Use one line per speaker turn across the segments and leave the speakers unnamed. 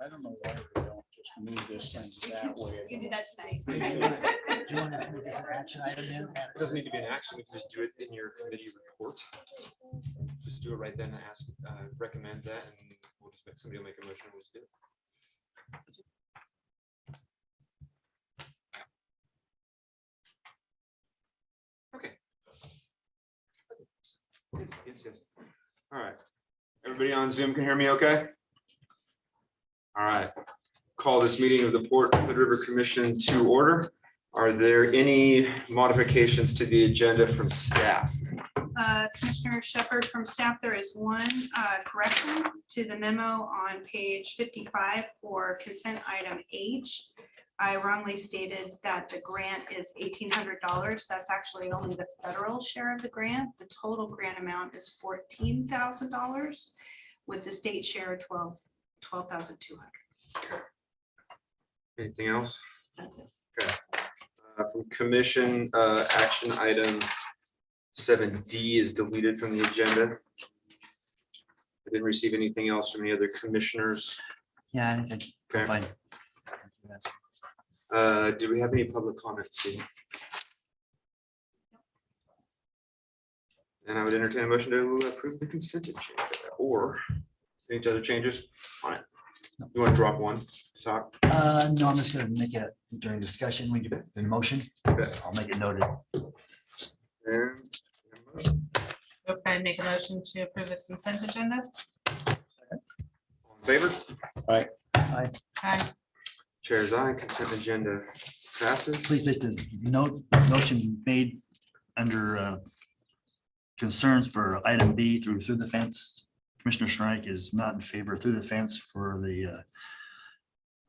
I don't know why we don't just move this thing that way.
You do, that's nice.
Do you want us to make this an action item then?
It doesn't need to be an action, we can just do it in your committee report. Just do it right then and ask, recommend that, and we'll just make, somebody will make a motion, and we'll just do it. Okay. Yes. All right. Everybody on Zoom can hear me okay? All right. Call this meeting of the Port Hood River Commission to order. Are there any modifications to the agenda from staff?
Commissioner Shepherd, from staff, there is one correction to the memo on page 55 for consent item H. I wrongly stated that the grant is $1,800. That's actually only the federal share of the grant. The total grant amount is $14,000 with the state share of $12,200.
Anything else?
That's it.
From commission, action item 7D is deleted from the agenda. I didn't receive anything else from any other commissioners.
Yeah, I think.
Okay.
Fine.
Do we have any public comments? And I would entertain a motion to approve the consent agenda or any other changes on it. You want to drop one? Talk.
No, I'm just gonna make it during discussion. We get the motion.
Okay.
I'll make it noted.
And
Okay, make a motion to approve the consent agenda.
all in favor?
Aye.
Aye.
Chair's eye, consent agenda passes.
Please make the motion made under concerns for item B through the fence. Commissioner Strike is not in favor through the fence for the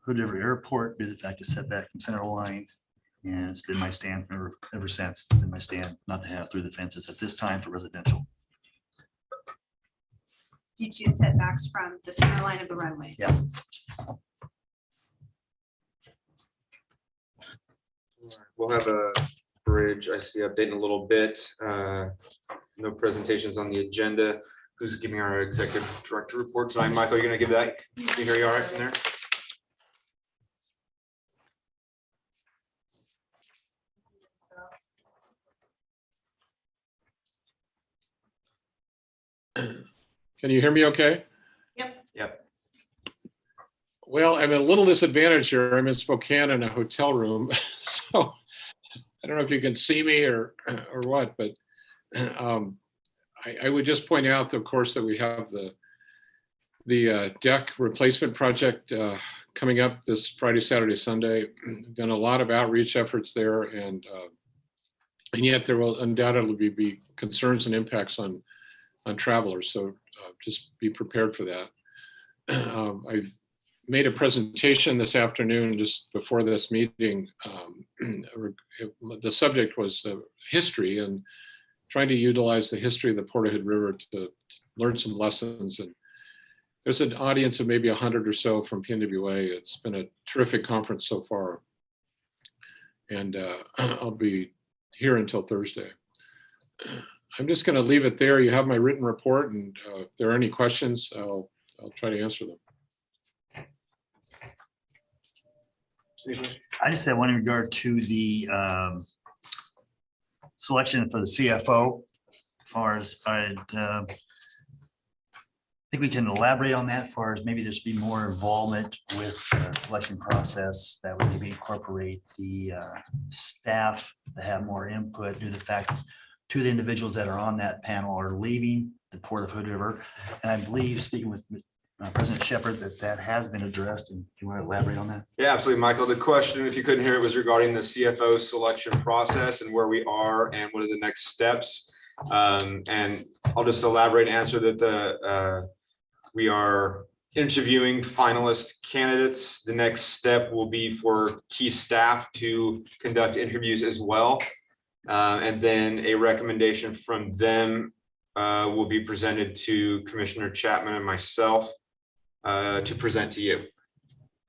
Hood River Airport due to the fact it's set back from center line. And it's been my stand ever since, been my stand not to have through the fences at this time for residential.
Due to setbacks from the center line of the runway.
Yeah.
We'll have a bridge, I see updating a little bit. No presentations on the agenda. Who's giving our executive director report tonight? Michael, you're gonna give that? You hear you all right from there?
Can you hear me okay?
Yep.
Well, I'm at a little disadvantage here. I'm in Spokane in a hotel room. So I don't know if you can see me or what, but I would just point out, of course, that we have the deck replacement project coming up this Friday, Saturday, Sunday. We've done a lot of outreach efforts there, and yet there will undoubtedly be concerns and impacts on travelers. So just be prepared for that. I've made a presentation this afternoon just before this meeting. The subject was history and trying to utilize the history of the Port Hood River to learn some lessons. And there's an audience of maybe 100 or so from PNWA. It's been a terrific conference so far. And I'll be here until Thursday. I'm just going to leave it there. You have my written report, and if there are any questions, I'll try to answer them.
I just had one in regard to the selection for the CFO. As far as I think we can elaborate on that, as far as maybe there's be more involvement with the selection process that would maybe incorporate the staff to have more input due to the fact that two of the individuals that are on that panel are leaving the Port of Hood River. And I believe, speaking with President Shepherd, that has been addressed. And do you want to elaborate on that?
Yeah, absolutely, Michael. The question, if you couldn't hear it, was regarding the CFO selection process and where we are and what are the next steps. And I'll just elaborate and answer that we are interviewing finalist candidates. The next step will be for key staff to conduct interviews as well. And then a recommendation from them will be presented to Commissioner Chapman and myself to present to you.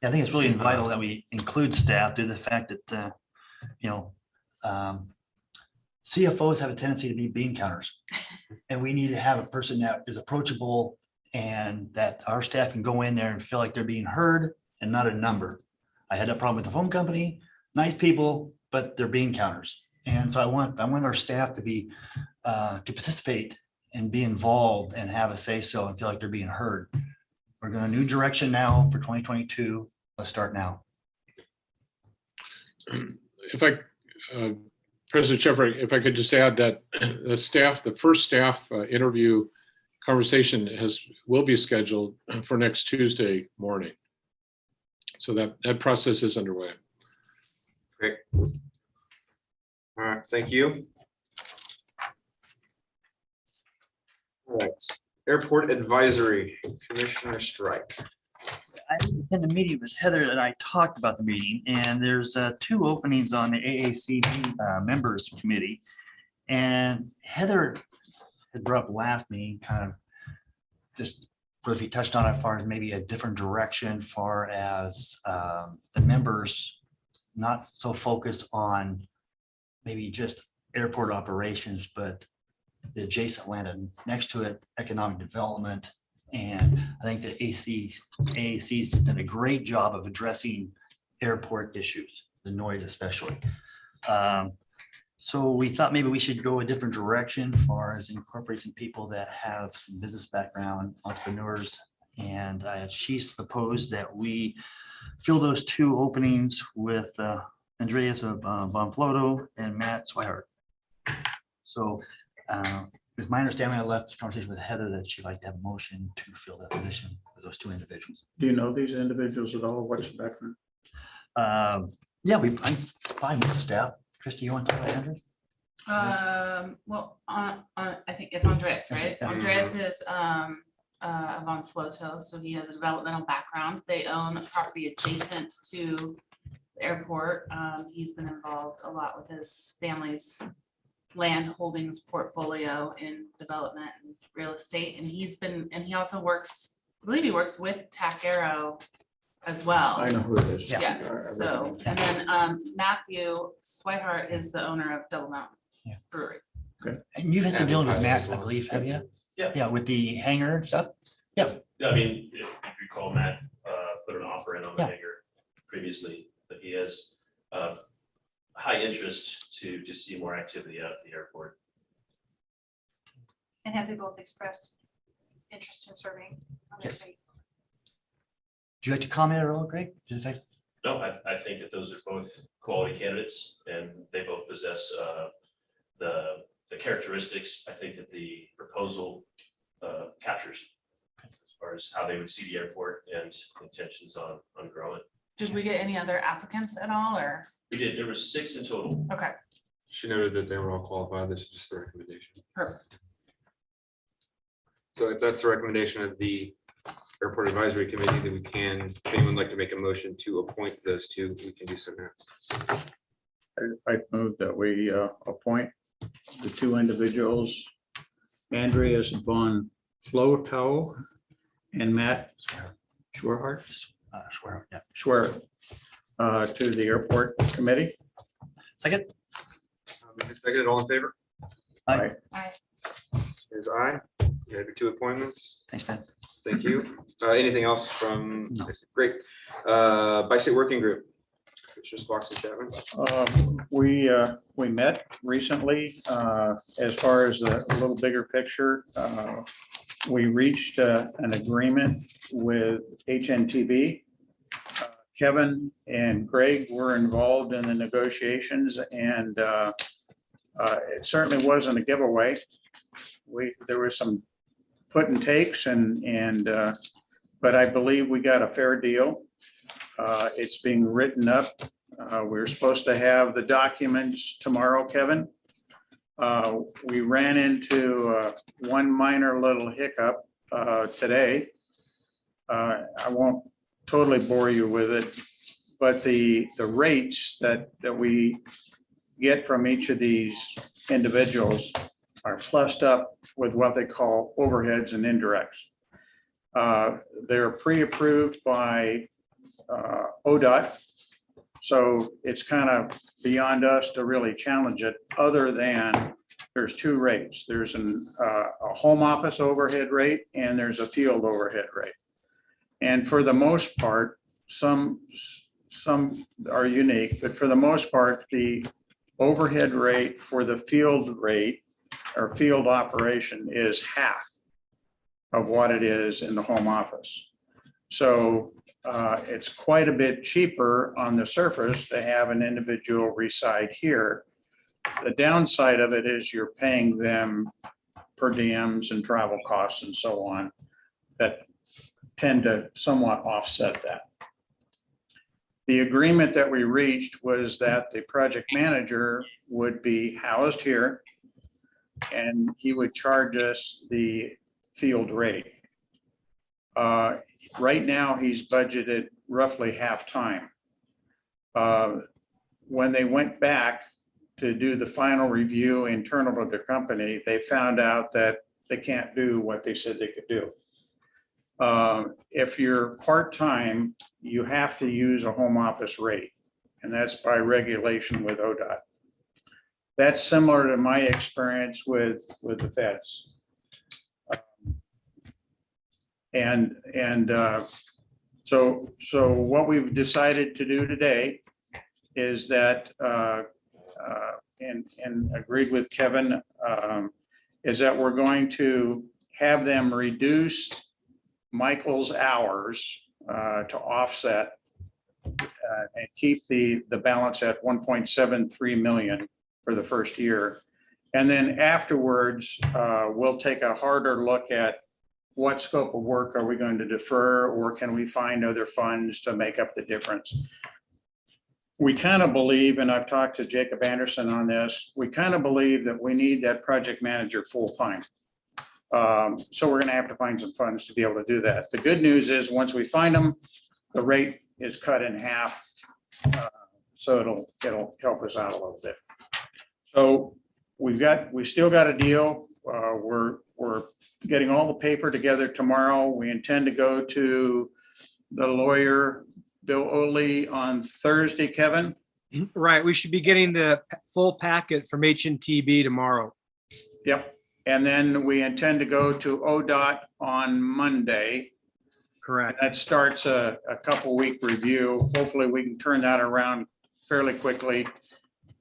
I think it's really vital that we include staff due to the fact that, CFOs have a tendency to be bean counters. And we need to have a person that is approachable and that our staff can go in there and feel like they're being heard and not a number. I had a problem with the phone company, nice people, but they're bean counters. And so I want our staff to be, to participate and be involved and have a say-so and feel like they're being heard. We're going a new direction now for 2022. Let's start now.
If I, President Shepherd, if I could just add that the first staff interview conversation will be scheduled for next Tuesday morning. So that process is underway.
Great. All right, thank you. All right, Airport Advisory, Commissioner Strike.
I didn't attend the meeting, but Heather and I talked about the meeting, and there's 2 openings on the AACB members committee. And Heather had brought up last meeting, kind of just briefly touched on it as far as maybe a different direction, far as the members not so focused on maybe just airport operations, but the adjacent land and next to it, economic development. And I think the AAC's done a great job of addressing airport issues, the noise especially. So we thought maybe we should go a different direction as far as incorporating some people that have some business background, entrepreneurs. And she's proposed that we fill those 2 openings with Andreas of Bonflotto and Matt Swihart. So it's my understanding, I left the conversation with Heather that she'd like to have a motion to fill that position with those 2 individuals.
Do you know these individuals at all? What's the background?
Yeah, I'm fine with the staff. Christie, you want to talk about Andrews?
Well, I think it's Andreas, right?
Yeah.
Andreas is von Floto, so he has a developmental background. They own a property adjacent to the airport. He's been involved a lot with his family's land holdings portfolio in development and real estate. And he also works, I believe he works with TAC Aero as well.
I know who it is.
Yeah, so, and then Matthew Swihart is the owner of Double Mountain
Yeah.
Brewery.
And you've had some
And
dealing with
advisors
Matt,
as
I
well.
believe, have you?
Yeah.
Yeah, with the hangar and stuff. Yeah,
Yeah, I mean, if you recall, Matt put an offer in on the
Yeah.
hangar previously, but he has high interest to see more activity out at the airport.
And have they both expressed interest in serving on the
Yes.
city?
do you like to comment at all, Greg?
No, I think that those are both quality candidates and they both possess the characteristics I think that the proposal captures as far as how they would see the airport and intentions on growing.
Did we get any other applicants at all, or?
We did, there were 6 in total.
Okay,
She noted that they were all qualified. This is just the recommendation.
perfect.
So if that's the recommendation of the Airport Advisory Committee, then we can, if anyone would like to make a motion to appoint those 2, we can do so now.
I move that we appoint the 2 individuals, Andreas von Flotow and Matt Schwerhart, to the Airport Committee.
Second?
Seconded, all in favor?
Aye.
Aye.
Is aye. You have your 2 appointments.
Thanks, man.
Thank you. Anything else from,
No.
great. Bi-State Working Group. Commissioners Fox and Chapman.
We met recently, as far as a little bigger picture. We reached an agreement with HNTB. Kevin and Greg were involved in the negotiations, and it certainly wasn't a giveaway. There was some put and takes, but I believe we got a fair deal. It's being written up. We're supposed to have the documents tomorrow, Kevin. We ran into one minor little hiccup today. I won't totally bore you with it, but the rates that we get from each of these individuals are plussed up with what they call overheads and indirects. They're pre-approved by ODOT. So it's kind of beyond us to really challenge it, other than there's 2 rates. There's a home office overhead rate and there's a field overhead rate. And for the most part, some are unique, but for the most part, the overhead rate for the field rate or field operation is half of what it is in the home office. So it's quite a bit cheaper on the surface to have an individual reside here. The downside of it is you're paying them per diems and travel costs and so on that tend to somewhat offset that. The agreement that we reached was that the project manager would be housed here and he would charge us the field rate. Right now, he's budgeted roughly half-time. When they went back to do the final review internal to the company, they found out that they can't do what they said they could do. If you're part-time, you have to use a home office rate, and that's by regulation with ODOT. That's similar to my experience with the feds. So what we've decided to do today is that, and agreed with Kevin, is that we're going to have them reduce Michael's hours to offset and keep the balance at 1.73 million for the first year. And then afterwards, we'll take a harder look at what scope of work are we going to defer, or can we find other funds to make up the difference? We kind of believe, and I've talked to Jacob Anderson on this, we kind of believe that we need that project manager full-time. So we're going to have to find some funds to be able to do that. The good news is once we find them, the rate is cut in half. So it'll help us out a little bit. So we still got a deal. We're getting all the paper together tomorrow. We intend to go to the lawyer, Bill Oley, on Thursday, Kevin.
Right, we should be getting the full packet from HNTB tomorrow.
Yep. And then we intend to go to ODOT on Monday.
Correct.
That starts a couple-week review. Hopefully we can turn that around fairly quickly.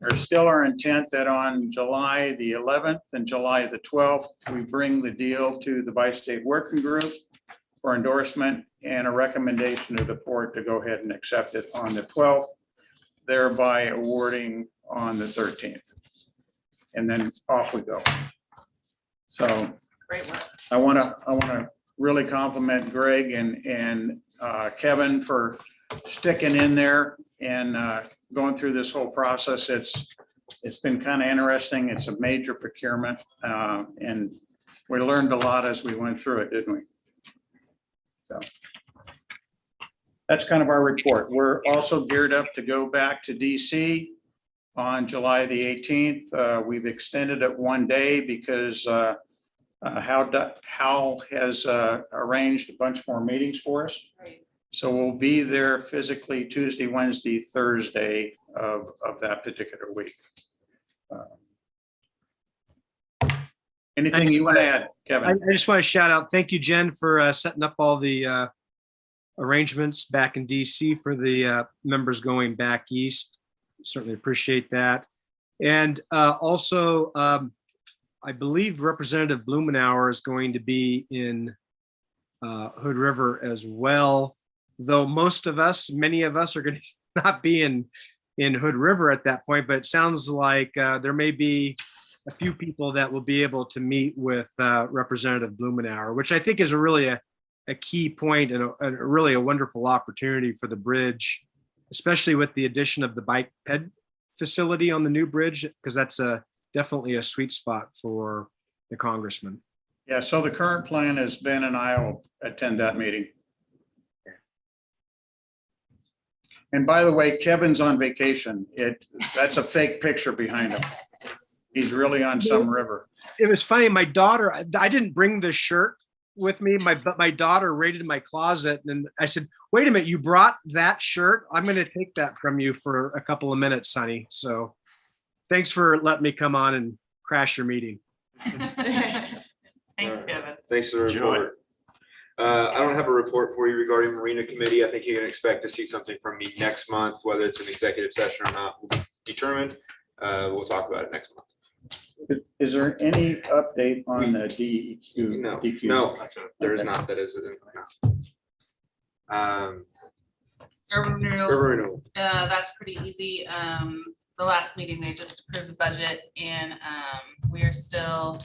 There's still our intent that on July the 11th and July the 12th, we bring the deal to the Bi-State Working Group for endorsement and a recommendation to the port to go ahead and accept it on the 12th, thereby awarding on the 13th. And then off we go. So
Great work.
I want to really compliment Greg and Kevin for sticking in there and going through this whole process. It's been kind of interesting. It's a major procurement, and we learned a lot as we went through it, didn't we? So that's kind of our report. We're also geared up to go back to DC on July the 18th. We've extended it one day because Hal has arranged a bunch more meetings for us.
Great.
So we'll be there physically Tuesday, Wednesday, Thursday of that particular week. Anything you want to add,
I
Kevin?
just want to shout out, thank you, Jen, for setting up all the arrangements back in DC for the members going back east. Certainly appreciate that. And also, I believe Representative Blumenauer is going to be in Hood River as well, though many of us are going to not be in Hood River at that point, but it sounds like there may be a few people that will be able to meet with Representative Blumenauer, which I think is really a key point and really a wonderful opportunity for the bridge, especially with the addition of the bike ped facility on the new bridge, because that's definitely a sweet spot for the congressman.
Yeah, so the current plan has been, and I will attend that meeting. And by the way, Kevin's on vacation. That's a fake picture behind him. He's really on some river.
It was funny. My daughter, I didn't bring the shirt with me, but my daughter raided my closet, and I said, "Wait a minute, you brought that shirt? I'm going to take that from you for a couple of minutes, Sonny." So, thanks for letting me come on and crash your meeting.
Thanks, Kevin.
Thanks for the
Enjoy.
report. I don't have a report for you regarding Marina Committee. I think you can expect to see something from me next month, whether it's an executive session or not will be determined. We'll talk about it next month.
Is there any update on the DEQ?
No,
DQ?
no, there is
Okay.
not. That is. No.
Urban renewals,
Urban renewal.
that's pretty easy. The last meeting, they just approved the budget and, we are still,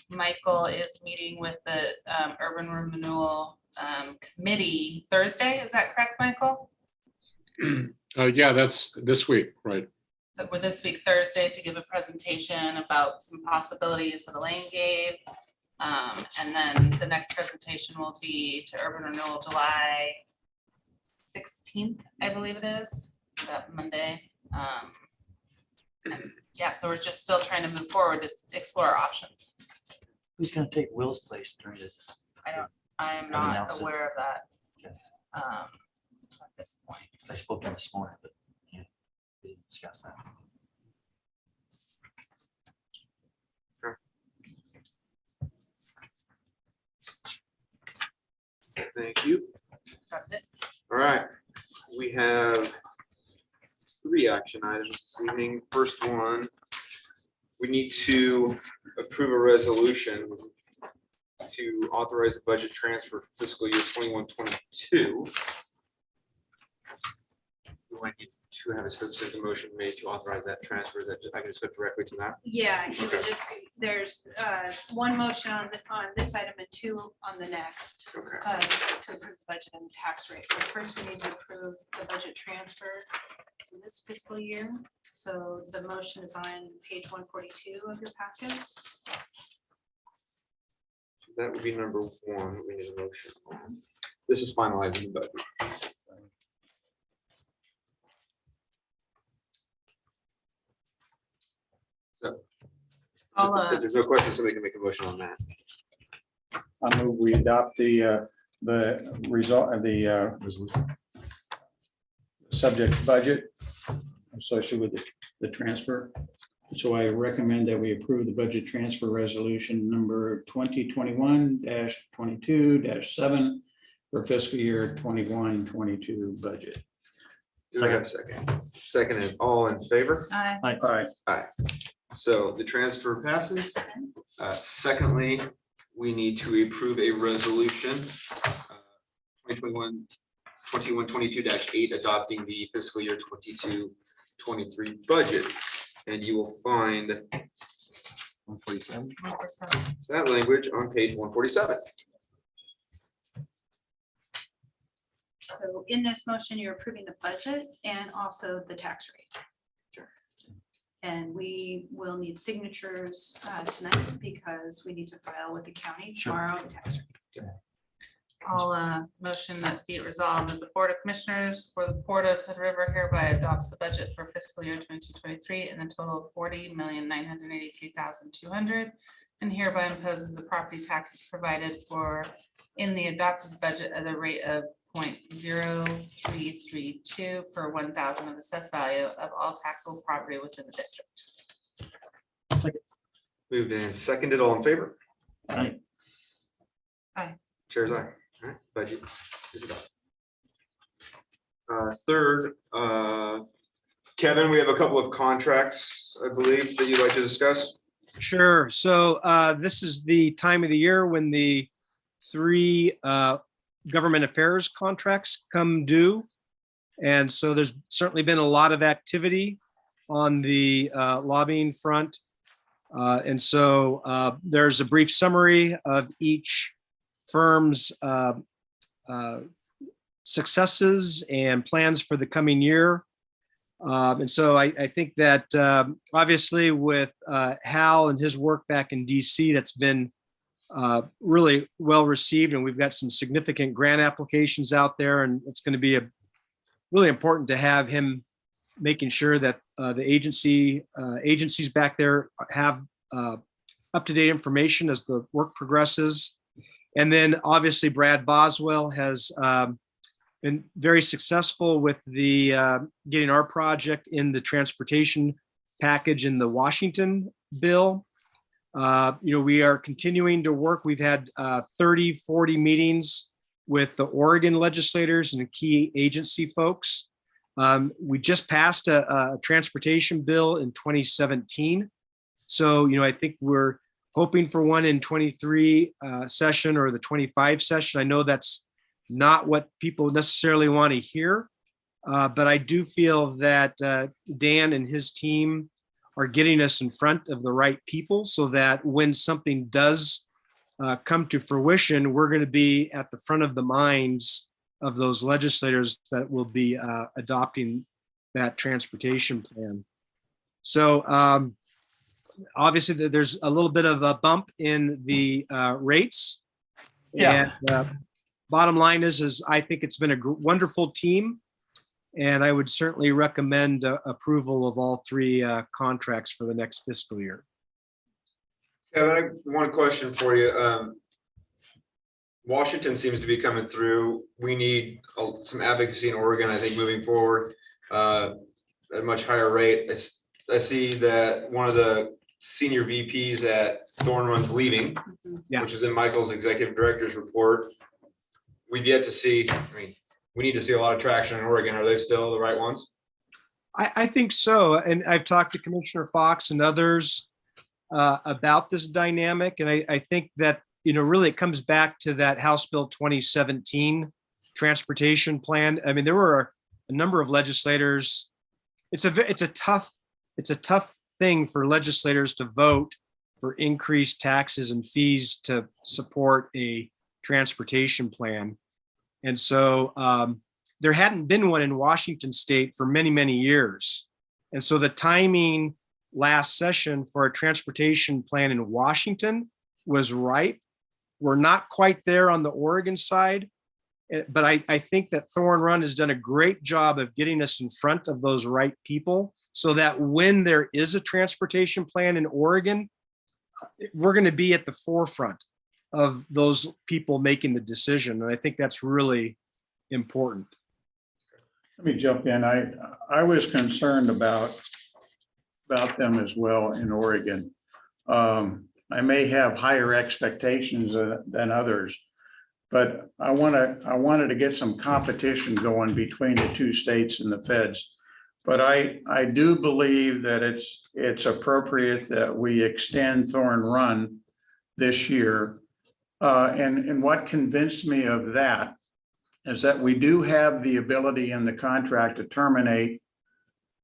Michael is meeting with the, urban renewal, committee Thursday. Is that correct, Michael?
Yeah, that's this week, right?
That we're this week, Thursday, to give a presentation about some possibilities that Elaine gave. And then the next presentation will be to urban renewal July 16th, I believe it is, that Monday. And yeah, so we're just still trying to move forward to explore our options.
Who's gonna take Will's place during it?
I am
Can
not
announce it.
aware of that.
Okay.
At this point.
I spoke to him this morning, but yeah, we didn't discuss that.
Thank you.
That's it.
All right, we have 3 action items this evening. First one, we need to approve a resolution to authorize the budget transfer for fiscal year 21-22. Do I need to have a specific motion made to authorize that transfer? That I can just go directly to that?
Yeah, you
Okay.
would just, there's one motion on this item and 2 on the next.
Okay.
To approve the budget and tax rate. But first, we need to approve the budget transfer to this fiscal year. So the motion is on page 142 of your packets.
That would be number 1. We need a motion on. This is finalizing the budget. So if there's no question, somebody can make a motion on that.
I move we adopt the result of the
Resolution.
subject budget associated with the transfer. So I recommend that we approve the budget transfer resolution number 2021-22-7 for fiscal year 21-22 budget.
Do I have a second? Seconded, all in favor?
Aye.
All right,
So the transfer passes. Secondly, we need to approve a resolution 21-22-8 adopting the fiscal year 22-23 budget. And you will find
147.
that language on page 147.
So in this motion, you're approving the budget and also the tax rate. And we will need signatures tonight because we need to file with the county
Sure.
tomorrow. The tax rate.
I'll motion that be it resolved that the Board of Commissioners for the Port of Hood River hereby adopts the budget for fiscal year 22-23 in the total of $40,983,200 and hereby imposes the property taxes provided for in the adopted budget at the rate of 0.0332 per 1,000 of assessed value of all taxable property within the district.
Moved and seconded, all in favor?
Aye.
Chair's eye. All right, budget is adopted. Third, Kevin, we have a couple of contracts, I believe, that you'd like to discuss.
Sure. So this is the time of the year when the 3 government affairs contracts come due. And so there's certainly been a lot of activity on the lobbying front. And so there's a brief summary of each firm's successes and plans for the coming year. And so I think that obviously with Hal and his work back in DC, that's been really well received, and we've got some significant grant applications out there, and it's going to be really important to have him making sure that the agencies back there have up-to-date information as the work progresses. And then obviously Brad Boswell has been very successful with the getting our project in the transportation package in the Washington bill. We are continuing to work. We've had 30, 40 meetings with the Oregon legislators and the key agency folks. We just passed a transportation bill in 2017. So, I think we're hoping for one in 23 session or the 25 session. I know that's not what people necessarily want to hear, but I do feel that Dan and his team are getting us in front of the right people so that when something does come to fruition, we're going to be at the front of the minds of those legislators that will be adopting that transportation plan. So obviously there's a little bit of a bump in the rates.
Yeah.
And bottom line is I think it's been a wonderful team. And I would certainly recommend approval of all three contracts for the next fiscal year.
Kevin, I have one question for you. Washington seems to be coming through. We need some advocacy in Oregon, I think, moving forward at a much higher rate. I see that one of the senior VPs at Thorn Run's leaving,
Yeah.
which is in Michael's executive director's report. We've yet to see, we need to see a lot of traction in Oregon. Are they still the right ones?
I think so. And I've talked to Commissioner Fox and others about this dynamic. And I think that, really it comes back to that House Bill 2017 transportation plan. I mean, there were a number of legislators. It's a tough thing for legislators to vote for increased taxes and fees to support a transportation plan. And so there hadn't been one in Washington state for many, many years. And so the timing last session for a transportation plan in Washington was ripe. We're not quite there on the Oregon side, but I think that Thorn Run has done a great job of getting us in front of those right people so that when there is a transportation plan in Oregon, we're going to be at the forefront of those people making the decision. And I think that's really important.
Let me jump in. I was concerned about them as well in Oregon. I may have higher expectations than others, but I wanted to get some competition going between the two states and the feds. But I do believe that it's appropriate that we extend Thorn Run this year. And what convinced me of that is that we do have the ability in the contract to terminate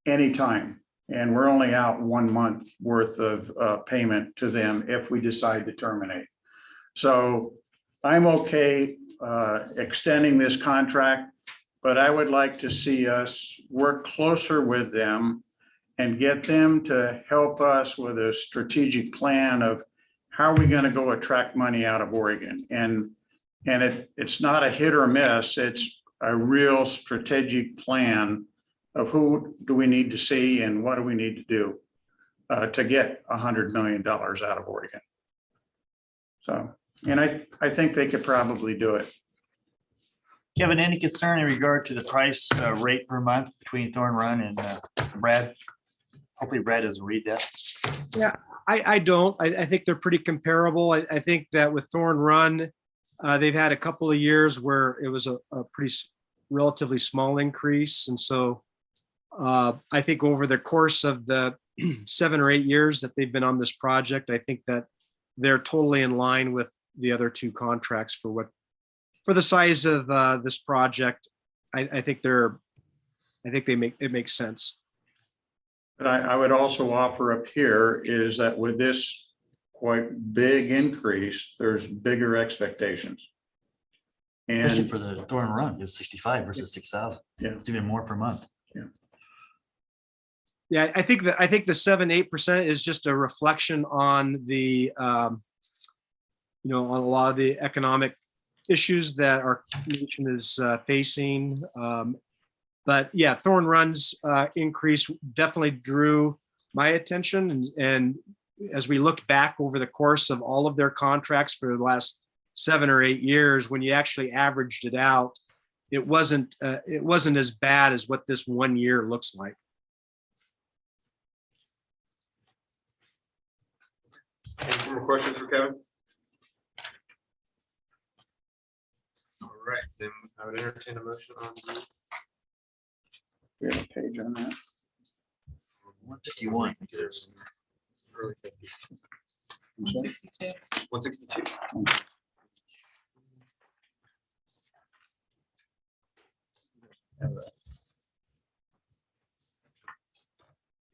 anytime. And we're only out 1 month worth of payment to them if we decide to terminate. So I'm okay extending this contract, but I would like to see us work closer with them and get them to help us with a strategic plan of how are we going to go attract money out of Oregon. And it's not a hit or miss, it's a real strategic plan of who do we need to see and what do we need to do to get $100 million out of Oregon. So, and I think they could probably do it.
Kevin, any concern in regard to the price rate per month between Thorn Run and Brad? Hopefully Brad doesn't read that.
Yeah, I don't. I think they're pretty comparable. I think that with Thorn Run, they've had a couple of years where it was a pretty relatively small increase. And so I think over the course of the 7 or 8 years that they've been on this project, I think that they're totally in line with the other two contracts for the size of this project. I think it makes sense.
But I would also offer up here is that with this quite big increase, there's bigger expectations.
Especially
And
for the Thorn Run, it's 65 versus 6,000.
Yeah.
It's even more per month.
Yeah, I think the 7-8% is just a reflection on the on a lot of the economic issues that our nation is facing. But yeah, Thorn Run's increase definitely drew my attention. And as we looked back over the course of all of their contracts for the last 7 or 8 years, when you actually averaged it out, it wasn't as bad as what this 1 year looks like.
Any more questions for Kevin? All right, then I would entertain a motion on.
We have a page on that.
151.
Early 50s.
I'm sorry.
162.
162.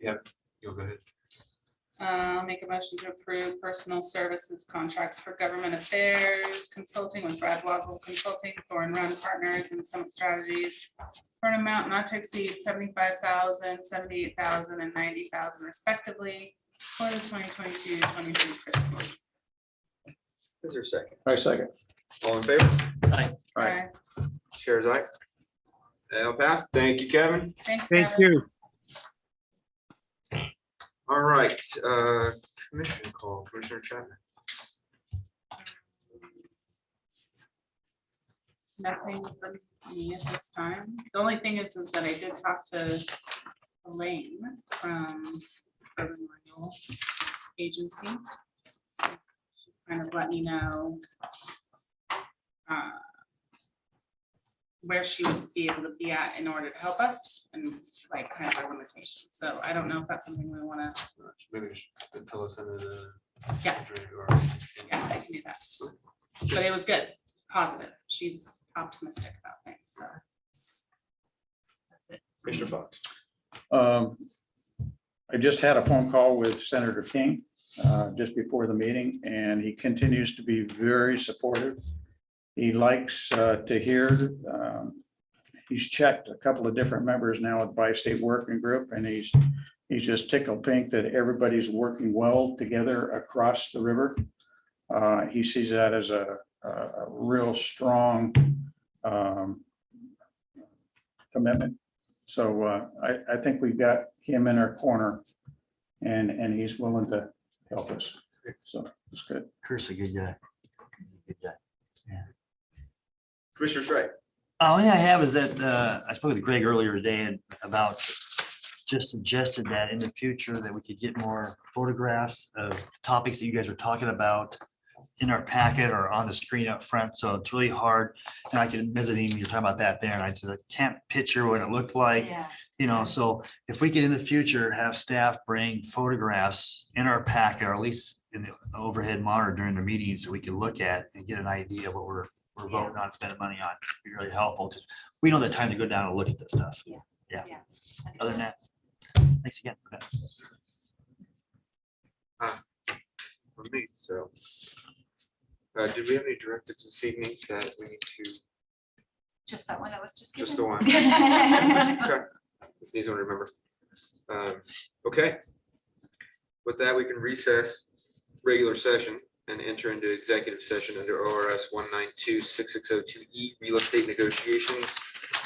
Yeah, you'll go ahead.
I'll make a motion to approve personal services contracts for government affairs, consulting with Brad Wadsworth Consulting, Thorn Run Partners, and Summit Strategies for an amount not to exceed 75,000, 78,000, and 90,000 respectively for the 2022-23 fiscal year.
Is there a second?
I second.
All in favor?
Aye.
Okay.
Chairs aye. That'll pass. Thank you, Kevin.
Thanks,
Thank
Kevin.
you.
All right, commission call, Commissioner Chapman.
Nothing from me at this time. The only thing is that I did talk to Elaine from Urban Renewal Agency. She kind of let me know where she would be able to be at in order to help us and like kind of our limitations. So I don't know if that's something we want to,
Maybe you should tell us under the.
yeah, I can do that. But it was good, positive. She's optimistic about things, so. That's it.
Commissioner Fox.
I just had a phone call with Senator King just before the meeting, and he continues to be very supportive. He likes to hear, he's checked a couple of different members now at Bi-State Working Group, and he's just tickled pink that everybody's working well together across the river. He sees that as a real strong commitment. So I think we've got him in our corner, and he's willing to help us. So it's good.
Kurt's a good guy. Good guy.
Commissioner Strike.
Only thing I have is that I spoke with Greg earlier today and about just suggested that in the future that we could get more photographs of topics that you guys are talking about in our packet or on the screen up front. So it's really hard. And I can visit him, you're talking about that there, and I said, I can't picture what it looked like.
Yeah.
You know, so if we could in the future have staff bring photographs in our packet, or at least in the overhead monitor during the meetings, so we can look at and get an idea of what we're voting on, spending money on, it'd be really helpful, because we don't have time to go down and look at this stuff. Yeah. Other than that, thanks again for that.
For me, so. Did we have any directives this evening that we need to,
Just that one that was just given.
just the one? Okay, just needs one to remember. Okay. With that, we can recess regular session and enter into executive session under ORS 1926602E, real estate negotiations,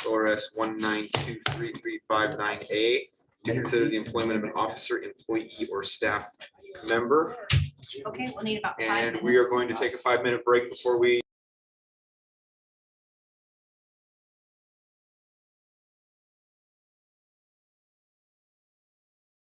ORS 1923359A, to consider the employment of an officer, employee, or staff member.
Okay, we'll need about 5
And
minutes.
we are going to take a 5-minute break before we